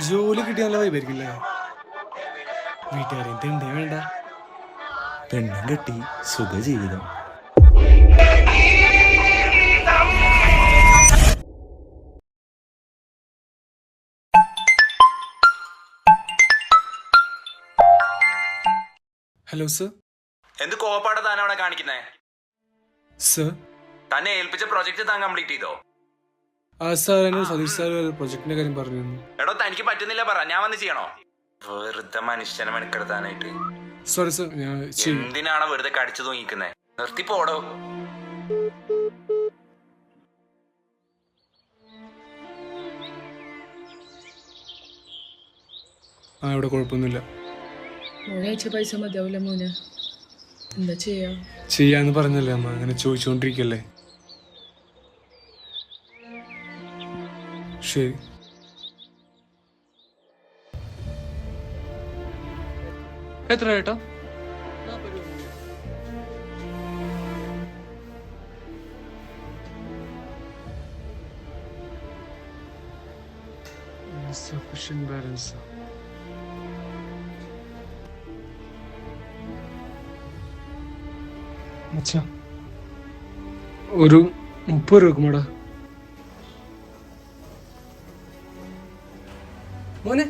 ജോലി കിട്ടിയ നല്ല വൈബായിരിക്കില്ലേ? വീട്ടുകാരെ തിണ്ടേ വേണ്ട, പെണ്ണും കെട്ടി സുഖ ജീവിതം. Hello sir. എന്ത് കോപ്പാട താൻ അവിടെ കാണിക്കുന്നേ? സർ തന്നെ ഏൽപ്പിച്ച പ്രൊജക്ട് താൻ കംപ്ലീറ്റ് ചെയ്തോ? സാർ എന്നോട് സതീഷ് സാർ പ്രൊജക്ടിന്റെ കാര്യം പറഞ്ഞു. എടോ തനിക്ക് പറ്റുന്നില്ല പറ, ഞാൻ വന്ന് ചെയ്യണോ? വെറുതെ മനുഷ്യനെ മെനക്കെടുത്താനായിട്ട്. സോറി സർ, ഞാൻ എന്തിനാണ് വെറുതെ കടിച്ചു തൂങ്ങിക്കുന്നേ? നിർത്തിപ്പോടോ. ഇവിടെ കുഴപ്പമൊന്നുമില്ല. മോനെ പൈസ മതിയാവില്ല മോനെ, എന്താ ചെയ്യാന്ന് പറഞ്ഞല്ലേ അമ്മ, അങ്ങനെ ചോദിച്ചോണ്ടിരിക്കല്ലേ. ശരി. എത്ര കേട്ടോ? Insufficient balance. അച്ഛാ, ഒരു 30 രൂപ വെക്കുമാടാ. മോനെ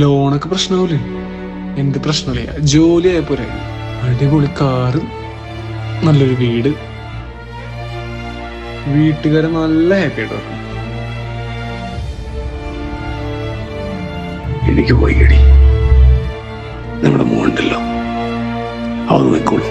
ലോണൊക്കെ പ്രശ്നമാവൂലേ? എന്ത് പ്രശ്നമില്ല, ജോലി ആയപ്പോരെ. അടിപൊളി കാറ്, നല്ലൊരു വീട്, വീട്ടുകാരെ നല്ല ഹാപ്പി ആയിട്ട് വെക്കും. എനിക്ക് പോയി നമ്മുടെ മോണ്ടല്ലോ അവന്ന് നിൽക്കോളൂ.